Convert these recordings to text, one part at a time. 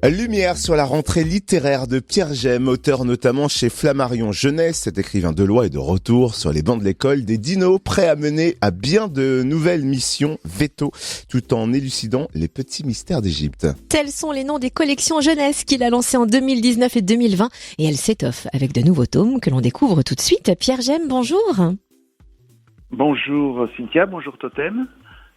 Lumière sur la rentrée littéraire de Pierre Gemme, auteur notamment chez Flammarion Jeunesse. Cet écrivain deulois est de retour sur les bancs de l'école des dinos, prêt à mener à bien de nouvelles missions veto, tout en élucidant les petits mystères d'Égypte. Tels sont les noms des collections jeunesse qu'il a lancées en 2019 et 2020 et elles s'étoffent avec de nouveaux tomes que l'on découvre tout de suite. Pierre Gemme, bonjour. Bonjour Cynthia, bonjour Totem.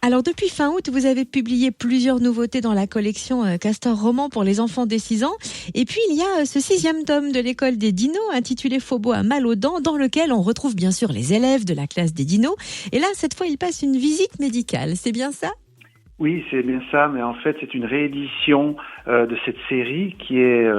Alors depuis fin août, vous avez publié plusieurs nouveautés dans la collection Castor Roman pour les enfants dès 6 ans. Et puis il y a ce 6e tome de l'école des dinos intitulé Phobo a mal aux dents, dans lequel on retrouve bien sûr les élèves de la classe des dinos. Et là, cette fois, il passe une visite médicale, c'est bien ça ? Oui, c'est bien ça, mais en fait, c'est une réédition de cette série qui est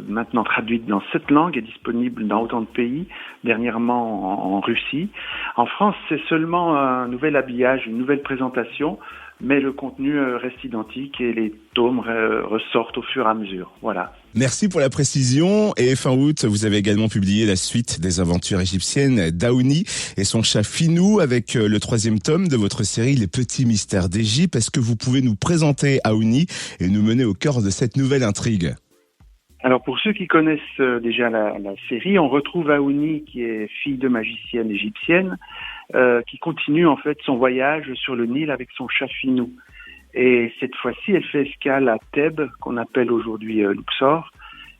maintenant traduite dans 7 langues et disponible dans autant de pays, dernièrement en Russie. En France, c'est seulement un nouvel habillage, une nouvelle présentation, mais le contenu reste identique et les tomes ressortent au fur et à mesure. Voilà. Merci pour la précision. Et fin août, vous avez également publié la suite des aventures égyptiennes d'Aouni et son chat Finou avec le 3e tome de votre série Les Petits Mystères d'Égypte. Est-ce que vous pouvez nous présenter Aouni et nous mener au cœur de cette nouvelle intrigue ? Alors pour ceux qui connaissent déjà la série, on retrouve Aouni qui est fille de magicienne égyptienne qui continue en fait son voyage sur le Nil avec son chat Finou. Et cette fois-ci, elle fait escale à Thèbes, qu'on appelle aujourd'hui Luxor,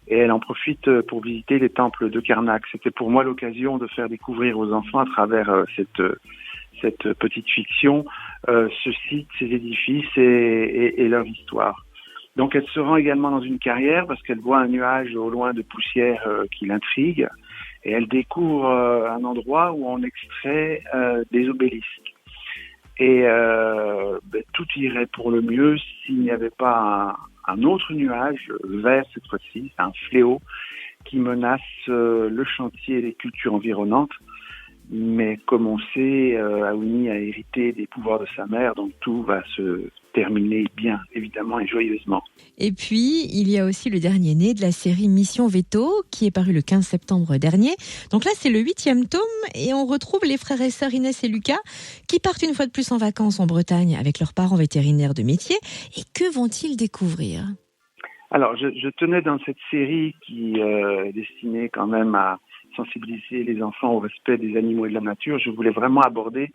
et elle en profite pour visiter les temples de Karnak. C'était pour moi l'occasion de faire découvrir aux enfants à travers cette petite fiction ce site, ces édifices et leur histoire. Donc elle se rend également dans une carrière parce qu'elle voit un nuage au loin de poussière qui l'intrigue et elle découvre un endroit où on extrait des obélisques. Et tout irait pour le mieux s'il n'y avait pas un autre nuage, vert cette fois-ci, un fléau qui menace le chantier et les cultures environnantes. Mais comme on sait, Aouni a hérité des pouvoirs de sa mère, donc tout va se terminer bien, évidemment, et joyeusement. Et puis, il y a aussi le dernier né de la série Mission Veto, qui est paru le 15 septembre dernier. Donc là, c'est le 8e tome, et on retrouve les frères et sœurs Inès et Lucas, qui partent une fois de plus en vacances en Bretagne avec leurs parents vétérinaires de métier. Et que vont-ils découvrir ? Alors, je tenais dans cette série qui est destinée quand même à sensibiliser les enfants au respect des animaux et de la nature, je voulais vraiment aborder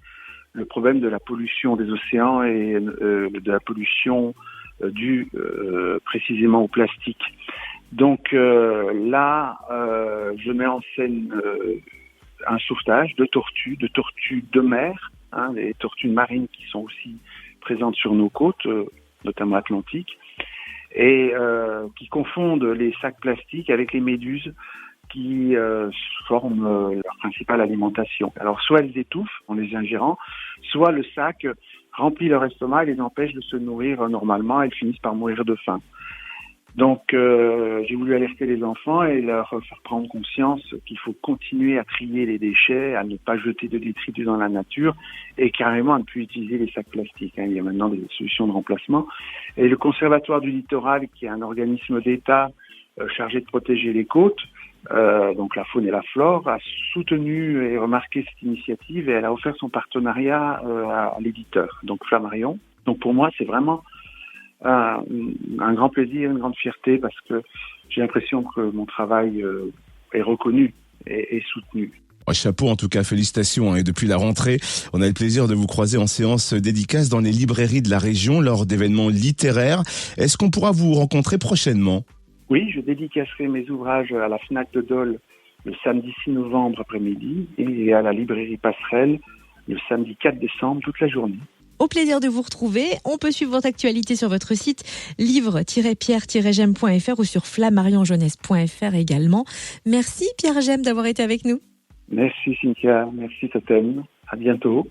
le problème de la pollution des océans et de la pollution due précisément au plastique. Donc là, je mets en scène un sauvetage de tortues de mer, des tortues marines qui sont aussi présentes sur nos côtes, notamment atlantiques, et qui confondent les sacs plastiques avec les méduses qui forment leur principale alimentation. Alors soit elles étouffent en les ingérant, soit le sac remplit leur estomac et les empêche de se nourrir normalement, elles finissent par mourir de faim. Donc j'ai voulu alerter les enfants et leur faire prendre conscience qu'il faut continuer à trier les déchets, à ne pas jeter de détritus dans la nature et carrément à ne plus utiliser les sacs plastiques. Il y a maintenant des solutions de remplacement. Et le Conservatoire du Littoral, qui est un organisme d'État chargé de protéger les côtes, donc la faune et la flore, a soutenu et remarqué cette initiative et elle a offert son partenariat à l'éditeur, donc Flammarion. Donc pour moi, c'est vraiment un grand plaisir, une grande fierté parce que j'ai l'impression que mon travail est reconnu et soutenu. Chapeau, en tout cas, félicitations. Et depuis la rentrée, on a le plaisir de vous croiser en séance dédicace dans les librairies de la région lors d'événements littéraires. Est-ce qu'on pourra vous rencontrer prochainement ? Oui, je dédicacerai mes ouvrages à la Fnac de Dole le samedi 6 novembre après-midi et à la librairie Passerelle le samedi 4 décembre toute la journée. Au plaisir de vous retrouver. On peut suivre votre actualité sur votre site livre-pierre-gemme.fr ou sur flammarionjeunesse.fr également. Merci Pierre Gemme d'avoir été avec nous. Merci Cynthia, merci Totem. À bientôt.